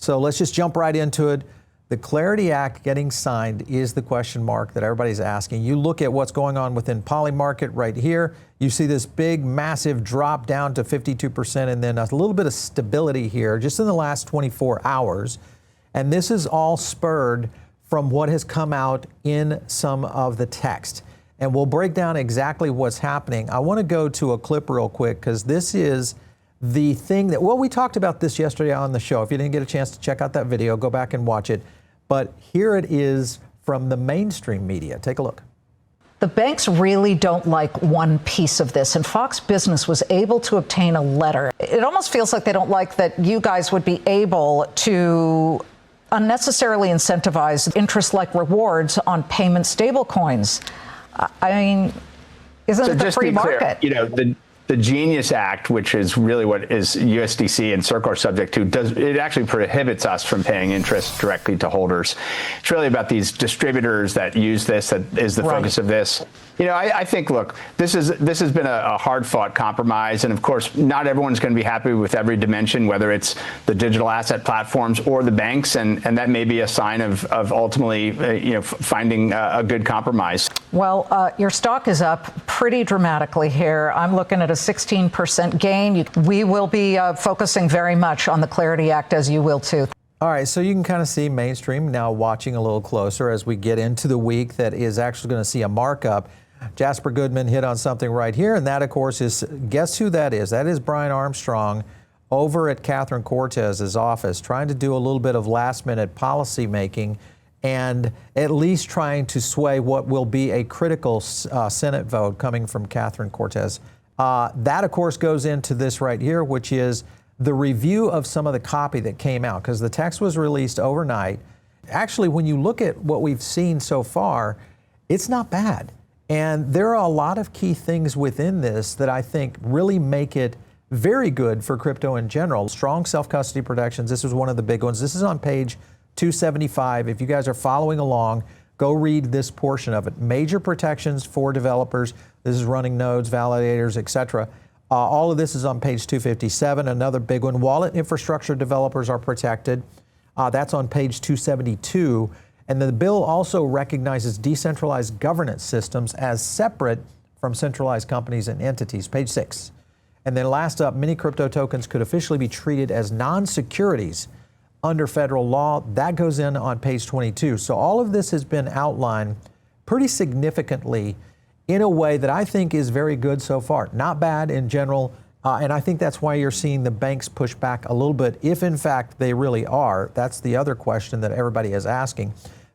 So let's just jump right into it. The Clarity Act getting signed is the question mark that everybody's asking. You look at what's going on within Polymarket right here. You see this big, massive drop down to 52%, and then a little bit of stability here just in the last 24 hours. And this is all spurred from what has come out in some of the text. And we'll break down exactly what's happening. I want to go to a clip real quick because this is the thing that, well, we talked about this yesterday on the show. If you didn't get a chance to check out that video, go back and watch it. But here it is from the mainstream media. Take a look. The banks really don't like one piece of this, and Fox Business was able to obtain a letter. It almost feels like they don't like that you guys would be able to unnecessarily incentivize interest-like rewards on payment stablecoins. I mean, isn't it the free market? You know, the Genius Act, which is really what is USDC and Circle are subject to, it actually prohibits us from paying interest directly to holders. It's really about these distributors that use this, that is the focus of this. You know, I think, look, this has been a hard-fought compromise, and of course, not everyone's going to be happy with every dimension, whether it's the digital asset platforms or the banks, and that may be a sign of ultimately, finding a good compromise. Well, your stock is up pretty dramatically here. I'm looking at a 16% gain. We will be focusing very much on the Clarity Act, as you will too. All right, so you can kind of see mainstream now watching a little closer as we get into the week that is actually going to see a markup. Jasper Goodman hit on something right here, and that, of course, is, guess who that is? That is Brian Armstrong over at Catherine Cortez's office, trying to do a little bit of last-minute policy making and at least trying to sway what will be a critical Senate vote coming from Catherine Cortez. That, of course, goes into this right here, which is the review of some of the copy that came out, because the text was released overnight. Actually, when you look at what we've seen so far, it's not bad. And there are a lot of key things within this that I think really make it very good for crypto in general. Strong self-custody protections. This is one of the big ones. This is on page 275. If you guys are following along, go read this portion of it. Major protections for developers. This is running nodes, validators, etc. All of this is on page 257. Another big one. Wallet infrastructure developers are protected. That's on page 272. And the bill also recognizes decentralized governance systems as separate from centralized companies and entities, page 6. And then last up, many crypto tokens could officially be treated as non-securities under federal law. That goes in on page 22. So all of this has been outlined pretty significantly in a way that I think is very good so far. Not bad in general. And I think that's why you're seeing the banks push back a little bit, if in fact they really are. That's the other question that everybody is asking.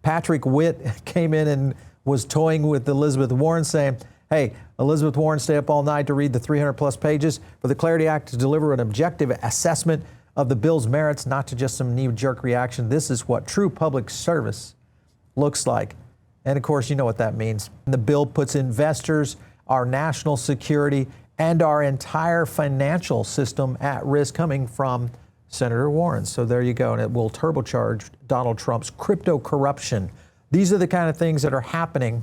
Patrick Witt came in and was toying with Elizabeth Warren, saying, hey, Elizabeth Warren stay up all night to read the 300 plus pages for the Clarity Act to deliver an objective assessment of the bill's merits, not to just some knee-jerk reaction. This is what true public service looks like. And of course, you know what that means. The bill puts investors, our national security, and our entire financial system at risk, coming from Senator Warren. So there you go. And it will turbocharge Donald Trump's crypto corruption. These are the kind of things that are happening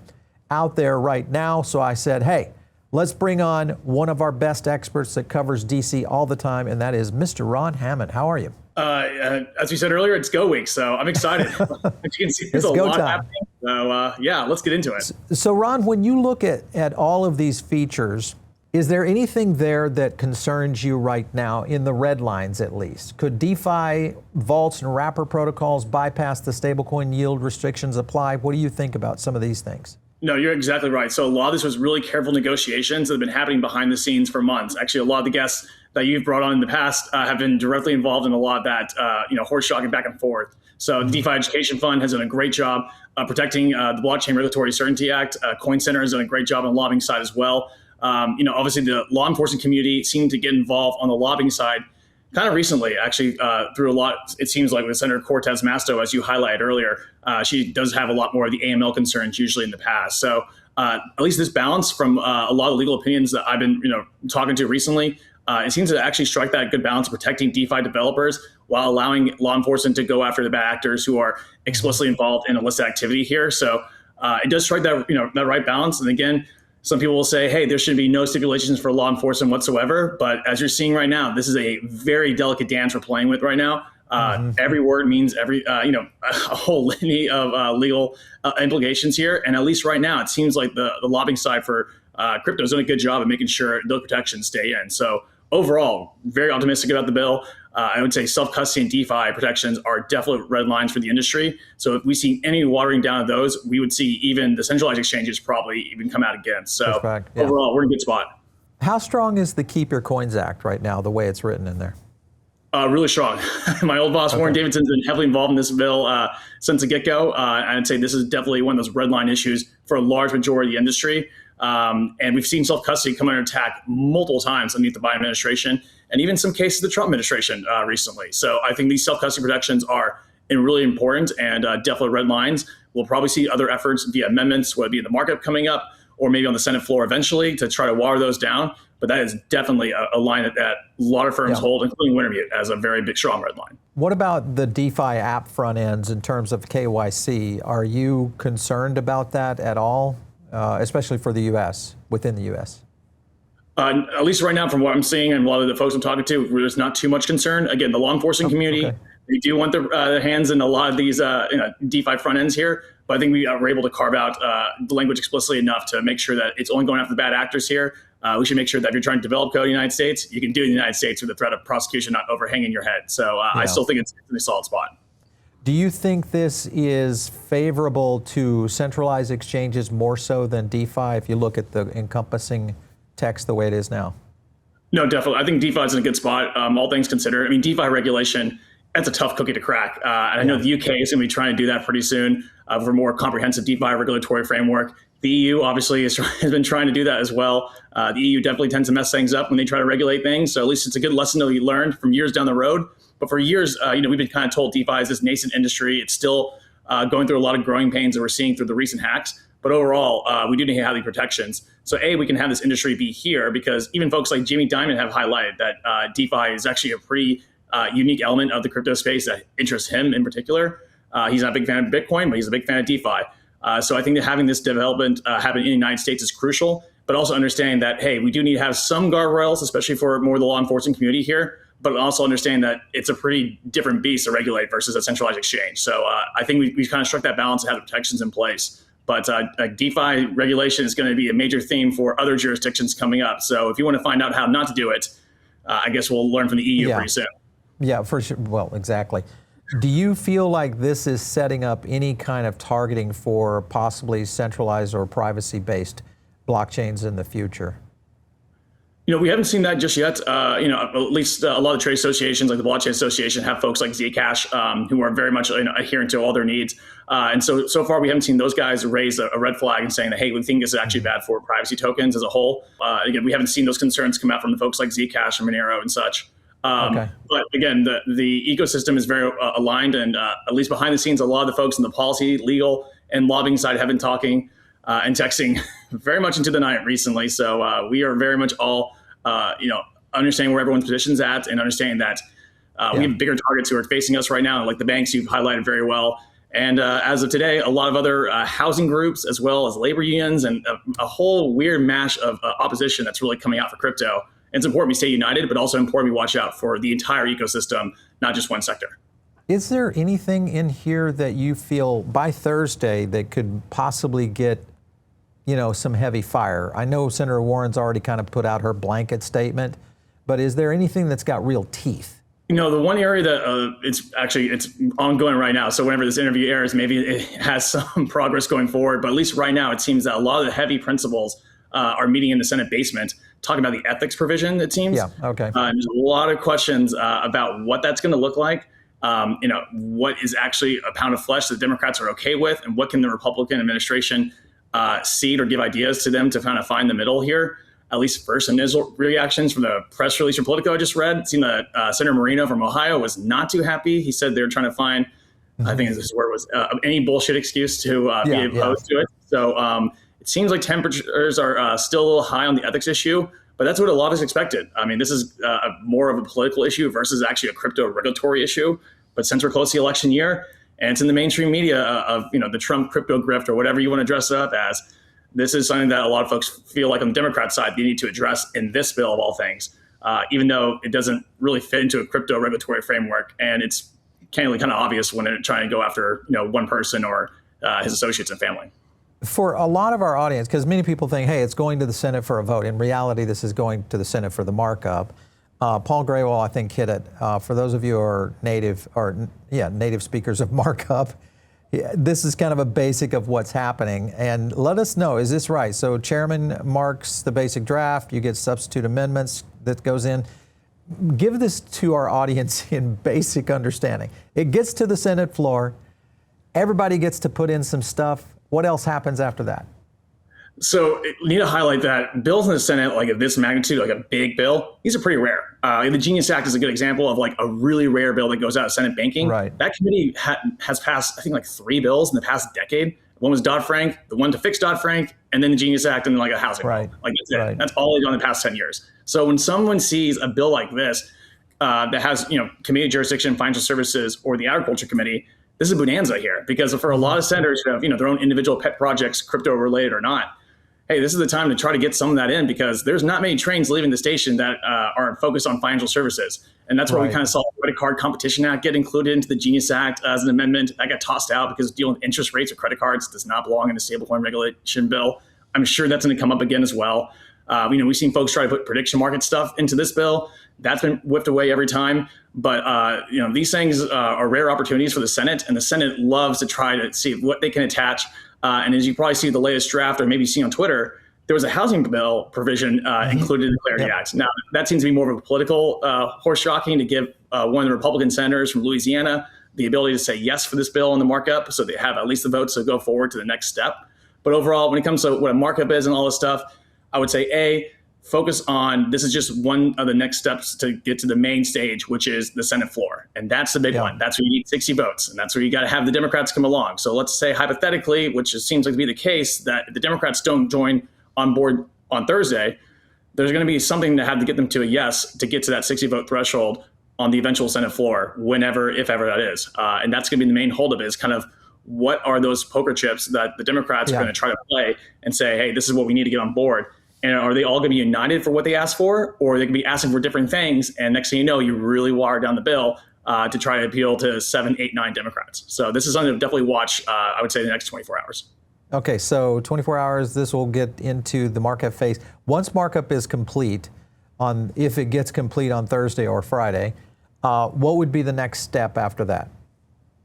out there right now. So I said, hey, let's bring on one of our best experts that covers DC all the time, and that is Mr. Ron Hammond. How are you? As you said earlier, it's Go Week, so I'm excited. As you can see, there's a lot happening. So yeah, let's get into it. So Ron, when you look at all of these features, is there anything there that concerns you right now, in the red lines at least? Could DeFi, vaults, and wrapper protocols bypass the stablecoin yield restrictions apply? What do you think about some of these things? No, you're exactly right. So a lot of this was really careful negotiations that have been happening behind the scenes for months. Actually, a lot of the guests that you've brought on in the past have been directly involved in a lot of that, horse shocking back and forth. So the DeFi Education Fund has done a great job protecting the Blockchain Regulatory Certainty Act. Coin Center has done a great job on the lobbying side as well. Obviously the law enforcement community seemed to get involved on the lobbying side kind of recently, actually, through a lot, it seems like, with Senator Cortez Masto, as you highlighted earlier. She does have a lot more of the AML concerns usually in the past. So at least this balance from a lot of legal opinions that I've been talking to recently, it seems to actually strike that good balance of protecting DeFi developers while allowing law enforcement to go after the bad actors who are explicitly involved in illicit activity here. So it does strike that that right balance. And again, some people will say, hey, there should be no stipulations for law enforcement whatsoever. But as you're seeing right now, this is a very delicate dance we're playing with right now. Every word means a whole litany of legal implications here. And at least right now, it seems like the lobbying side for crypto is doing a good job of making sure those protections stay in. So overall, very optimistic about the bill. I would say self-custody and DeFi protections are definitely red lines for the industry. So if we see any watering down of those, we would see even the centralized exchanges probably even come out against. So overall, we're in a good spot. How strong is the Keep Your Coins Act right now, the way it's written in there? Really strong. My old boss, Warren Davidson's been heavily involved in this bill since the get-go. I'd say this is definitely one of those red line issues for a large majority of the industry. And we've seen self-custody come under attack multiple times underneath the Biden administration, and even some cases the Trump administration recently. So I think these self-custody protections are really important and definitely red lines. We'll probably see other efforts via amendments, whether it be the markup coming up or maybe on the Senate floor eventually to try to water those down. But that is definitely a line that a lot of firms hold, including Wintermute, as a very big, strong red line. What about the DeFi app front ends in terms of KYC? Are you concerned about that at all, especially for the U.S., within the U.S.? At least right now, from what I'm seeing and a lot of the folks I'm talking to, there's not too much concern. Again, the law enforcement community, they do want their hands in a lot of these DeFi front ends here. But I think we were able to carve out the language explicitly enough to make sure that it's only going after the bad actors here. We should make sure that if you're trying to develop code in the United States, you can do it in the United States with the threat of prosecution not overhanging your head. So I still think it's in a solid spot. Do you think this is favorable to centralized exchanges more so than DeFi if you look at the encompassing text the way it is now? No, definitely. I think DeFi is in a good spot, all things considered. I mean, DeFi regulation, that's a tough cookie to crack. And I know the UK is going to be trying to do that pretty soon for a more comprehensive DeFi regulatory framework. The EU obviously has been trying to do that as well. The EU definitely tends to mess things up when they try to regulate things. So at least it's a good lesson to be learned from years down the road. But for years, we've been kind of told DeFi is this nascent industry. It's still going through a lot of growing pains that we're seeing through the recent hacks. But overall, we do need to have these protections. So we can have this industry be here because even folks like Jamie Dimon have highlighted that DeFi is actually a pretty unique element of the crypto space that interests him in particular. He's not a big fan of Bitcoin, but he's a big fan of DeFi. So I think that having this development happen in the United States is crucial, but also understanding that, hey, we do need to have some guardrails, especially for more of the law enforcement community here, but also understand that it's a pretty different beast to regulate versus a centralized exchange. So I think we kind of struck that balance and have the protections in place. But DeFi regulation is going to be a major theme for other jurisdictions coming up. So if you want to find out how not to do it, I guess we'll learn from the EU pretty soon. Yeah, for sure. Well, exactly. Do you feel like this is setting up any kind of targeting for possibly centralized or privacy-based blockchains in the future? We haven't seen that just yet. At least a lot of trade associations like the Blockchain Association have folks like Zcash who are very much adherent to all their needs. And so far, we haven't seen those guys raise a red flag and saying that, hey, we think this is actually bad for privacy tokens as a whole. Again, we haven't seen those concerns come out from the folks like Zcash and Monero and such. But again, the ecosystem is very aligned, and at least behind the scenes, a lot of the folks in the policy, legal, and lobbying side have been talking and texting very much into the night recently. So we are very much all, understanding where everyone's position's at and understanding that we have bigger targets who are facing us right now, like the banks you've highlighted very well. And as of today, a lot of other housing groups, as well as labor unions, and a whole weird mash of opposition that's really coming out for crypto. It's important we stay united, but also important we watch out for the entire ecosystem, not just one sector. Is there anything in here that you feel by Thursday that could possibly get, some heavy fire? I know Senator Warren's already kind of put out her blanket statement, but is there anything that's got real teeth? The one area that it's ongoing right now. So whenever this interview airs, maybe it has some progress going forward. But at least right now, it seems that a lot of the heavy principles are meeting in the Senate basement, talking about the ethics provision, it seems. Yeah, okay. There's a lot of questions about what that's going to look like. What is actually a pound of flesh that Democrats are okay with, and what can the Republican administration seed or give ideas to them to kind of find the middle here. At least first initial reactions from the press release from Politico I just read, it seemed that Senator Moreno from Ohio was not too happy. He said they were trying to find, I think his word was, any bullshit excuse to be opposed to it. So it seems like temperatures are still a little high on the ethics issue, but that's what a lot of us expected. I mean, this is more of a political issue versus actually a crypto regulatory issue, but since we're close to the election year, and it's in the mainstream media of the Trump crypto grift or whatever you want to dress it up as, this is something that a lot of folks feel like on the Democrat side they need to address in this bill of all things, even though it doesn't really fit into a crypto regulatory framework. And it's candidly kind of obvious when they're trying to go after one person or his associates and family. For a lot of our audience, because many people think, hey, it's going to the Senate for a vote. In reality, this is going to the Senate for the markup. Paul Graywall, I think, hit it. For those of you who are native speakers of markup, this is kind of a basic of what's happening. And let us know, is this right? So chairman marks the basic draft, you get substitute amendments that goes in. Give this to our audience in basic understanding. It gets to the Senate floor, everybody gets to put in some stuff. What else happens after that? So we need to highlight that bills in the Senate, like of this magnitude, like a big bill, these are pretty rare. The Genius Act is a good example of like a really rare bill that goes out of Senate banking. Right. That committee has passed, I think, like 3 bills in the past decade. One was Dodd-Frank, the one to fix Dodd-Frank, and then the Genius Act, and then like a housing bill. Like that's it. Right. That's all they've done in the past 10 years. So when someone sees a bill like this that has committee jurisdiction, financial services, or the agriculture committee, this is a bonanza here, because for a lot of senators who have their own individual pet projects, crypto related or not, hey, this is the time to try to get some of that in, because there's not many trains leaving the station that are focused on financial services. And that's why we kind of saw the Credit Card Competition Act get included into the Genius Act as an amendment. That got tossed out because dealing with interest rates of credit cards does not belong in the stablecoin regulation bill. I'm sure that's going to come up again as well. We've seen folks try to put prediction market stuff into this bill. That's been whipped away every time. But these things are rare opportunities for the Senate, and the Senate loves to try to see what they can attach. And as you probably see the latest draft, or maybe see on Twitter, there was a housing bill provision included in the Clarity Act. Now, that seems to be more of a political horse jockeying to give one of the Republican senators from Louisiana the ability to say yes for this bill in the markup, so they have at least the votes to go forward to the next step. But overall, when it comes to what a markup is and all this stuff, I would say, A, focus on, this is just one of the next steps to get to the main stage, which is the Senate floor. And that's the big one. That's where you need 60 votes. And that's where you got to have the Democrats come along. So let's say hypothetically, which seems like to be the case, that if the Democrats don't join on board on Thursday, there's going to be something to have to get them to a yes to get to that 60 vote threshold on the eventual Senate floor, whenever, if ever that is. And that's going to be the main holdup, is kind of what are those poker chips that the Democrats are going to try to play and say, hey, this is what we need to get on board. And are they all going to be united for what they asked for, or they can be asking for different things? And next thing you know, you really water down the bill to try to appeal to 7, 8, 9 Democrats. So this is something to definitely watch, I would say, the next 24 hours. Okay, so 24 hours, this will get into the markup phase. Once markup is complete, if it gets complete on Thursday or Friday, what would be the next step after that?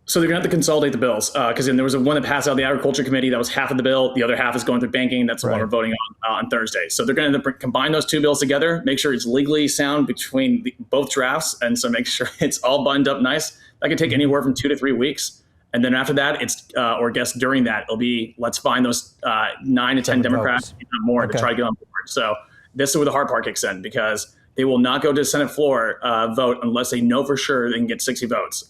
So they're going to have to consolidate the bills, because then there was one that passed out of the Agriculture Committee that was half of the bill. The other half is going through banking. That's the one we're voting on Thursday. So they're going to combine those two bills together, make sure it's legally sound between both drafts, and so make sure it's all buttoned up nice. That could take anywhere from 2 to 3 weeks. And then after that, it's, or I guess during that, it'll be, let's find those 9 to 10 Democrats, if not more, to try to get on board. So this is where the hard part kicks in, because they will not go to the Senate floor vote unless they know for sure they can get 60 votes.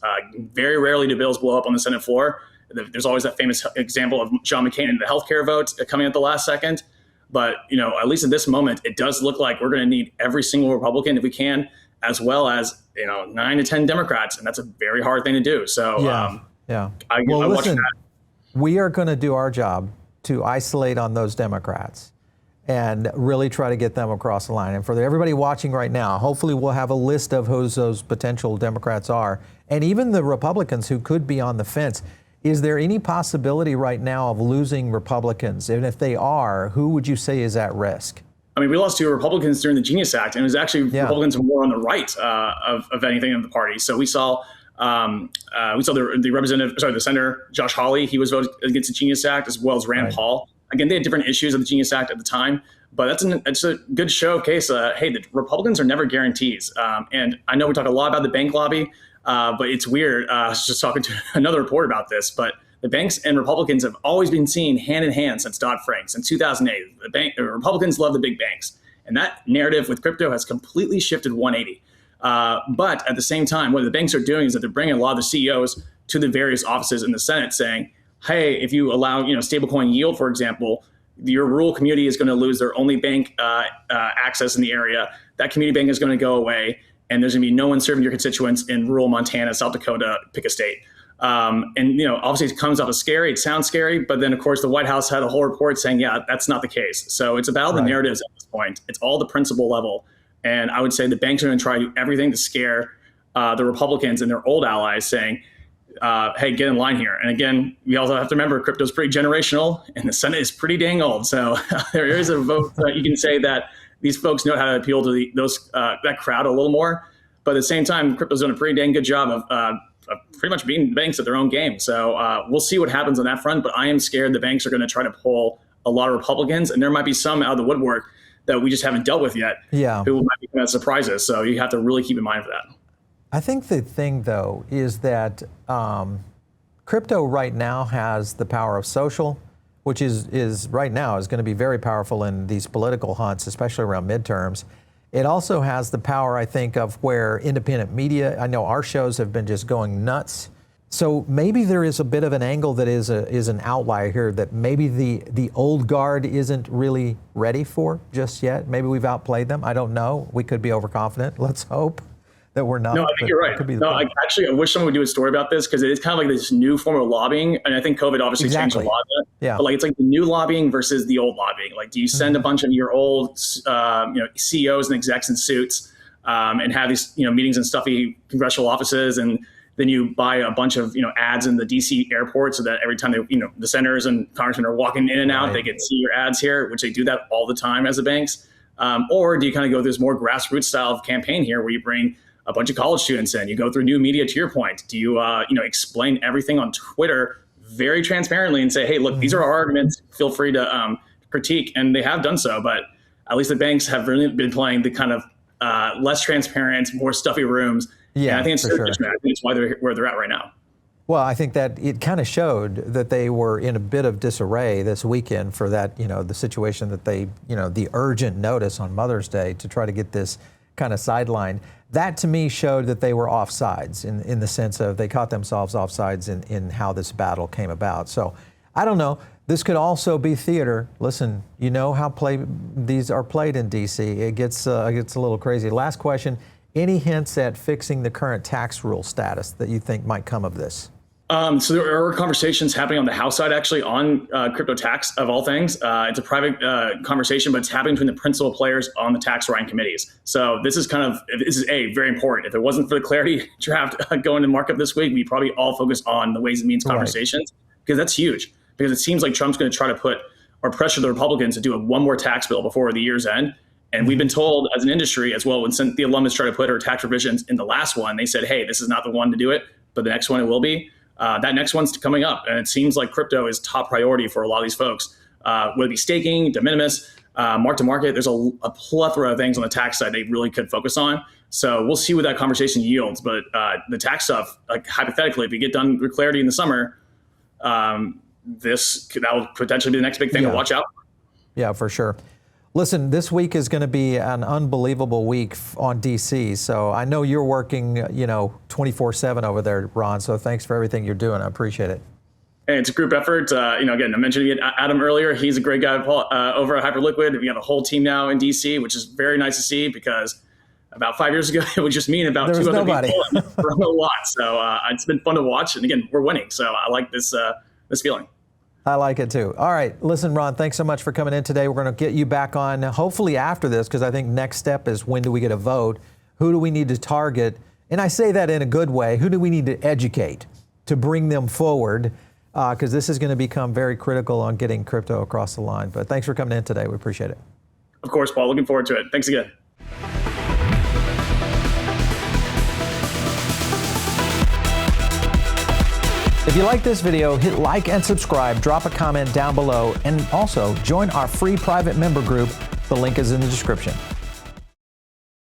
Very rarely do bills blow up on the Senate floor. There's always that famous example of John McCain and the healthcare vote coming at the last second. But, at least at this moment, it does look like we're going to need every single Republican if we can, as well as, 9 to 10 Democrats. And that's a very hard thing to do. So I watch that. We are going to do our job to isolate on those Democrats and really try to get them across the line. And for everybody watching right now, hopefully we'll have a list of who those potential Democrats are, and even the Republicans who could be on the fence. Is there any possibility right now of losing Republicans? And if they are, who would you say is at risk? I mean, we lost 2 Republicans during the Genius Act, and it was actually Republicans more on the right of anything of the party. So we saw the Senator Josh Hawley. He was voted against the Genius Act, as well as Rand Paul. Again, they had different issues of the Genius Act at the time, but it's a good show of case. Hey, the Republicans are never guarantees. And I know we talk a lot about the bank lobby, but it's weird. I was just talking to another reporter about this, but the banks and Republicans have always been seen hand in hand since Dodd-Frank, since 2008. The Republicans love the big banks. And that narrative with crypto has completely shifted 180. But at the same time, what the banks are doing is that they're bringing a lot of the CEOs to the various offices in the Senate saying, hey, if you allow, stablecoin yield, for example, your rural community is going to lose their only bank access in the area. That community bank is going to go away, and there's going to be no one serving your constituents in rural Montana, South Dakota, pick a state. Obviously it comes off as scary. It sounds scary, but then of course the White House had a whole report saying, yeah, that's not the case. So it's about the narratives at this point. It's all the principle level. And I would say the banks are going to try to do everything to scare the Republicans and their old allies saying, hey, get in line here. And again, we also have to remember crypto's pretty generational and the Senate is pretty dang old. So there is a vote that you can say that these folks know how to appeal to that crowd a little more. But at the same time, crypto's done a pretty dang good job of pretty much beating banks at their own game. So we'll see what happens on that front. But I am scared the banks are going to try to pull a lot of Republicans, and there might be some out of the woodwork that we just haven't dealt with yet, who might be kind of surprises. So you have to really keep in mind for that. I think the thing, though, is that crypto right now has the power of social, which is right now is going to be very powerful in these political hunts, especially around midterms. It also has the power, I think, of where independent media, I know our shows have been just going nuts. So maybe there is a bit of an angle that is an outlier here that maybe the old guard isn't really ready for just yet. Maybe we've outplayed them. I don't know. We could be overconfident. Let's hope that we're not. No, I think you're right. I wish someone would do a story about this because it is kind of like this new form of lobbying. And I think COVID obviously changed a lot of it. Yeah. But like, it's like the new lobbying versus the old lobbying. Like, do you send a bunch of your old CEOs and execs in suits and have these meetings in stuffy congressional offices, and then you buy a bunch of ads in the DC airport so that every time the senators and congressmen are walking in and out, they get to see your ads here, which they do that all the time as the banks. Or do you kind of go through this more grassroots style of campaign here where you bring a bunch of college students in, you go through new media, to your point? Do you explain everything on Twitter very transparently and say, hey, look, these are our arguments, feel free to critique? And they have done so, but at least the banks have really been playing the kind of less transparent, more stuffy rooms. Yeah, and I think it's sure. I think it's why they're where they're at right now. Well, I think that it kind of showed that they were in a bit of disarray this weekend for that, the situation that they, the urgent notice on Mother's Day to try to get this kind of sidelined. That to me showed that they were offsides in the sense of they caught themselves offsides in how this battle came about. So I don't know. This could also be theater. Listen, you know how these are played in DC. It gets a little crazy. Last question. Any hints at fixing the current tax rule status that you think might come of this? So there are conversations happening on the House side, actually, on crypto tax, of all things. It's a private conversation, but it's happening between the principal players on the tax writing committees. So this is very important. If it wasn't for the clarity draft going to markup this week, we probably all focus on the Ways and Means conversations, because that's huge. Because it seems like Trump's going to try to put or pressure the Republicans to do one more tax bill before the year's end. And we've been told as an industry as well, when the alumnus tried to put her tax revisions in the last one, they said, hey, this is not the one to do it, but the next one it will be. That next one's coming up. And it seems like crypto is top priority for a lot of these folks, whether it be staking, de minimis, mark to market. There's a plethora of things on the tax side they really could focus on. So we'll see what that conversation yields. But the tax stuff, like hypothetically, if we get done with clarity in the summer, that will potentially be the next big thing to watch out for. Yeah, for sure. Listen, this week is going to be an unbelievable week on DC. So I know you're working, 24/7 over there, Ron. So thanks for everything you're doing. I appreciate it. Hey, it's a group effort. Again, I mentioned Adam earlier. He's a great guy over at Hyperliquid. We have a whole team now in DC, which is very nice to see, because about 5 years ago, it was just me and about two other people for a lot. So it's been fun to watch. And again, we're winning. So I like this feeling. I like it too. All right. Listen, Ron, thanks so much for coming in today. We're going to get you back on hopefully after this, because I think next step is, when do we get a vote? Who do we need to target? And I say that in a good way. Who do we need to educate to bring them forward? Because this is going to become very critical on getting crypto across the line. But thanks for coming in today. We appreciate it. Of course, Paul. Looking forward to it. Thanks again. If you like this video, hit like and subscribe, drop a comment down below, and also join our free private member group. The link is in the description.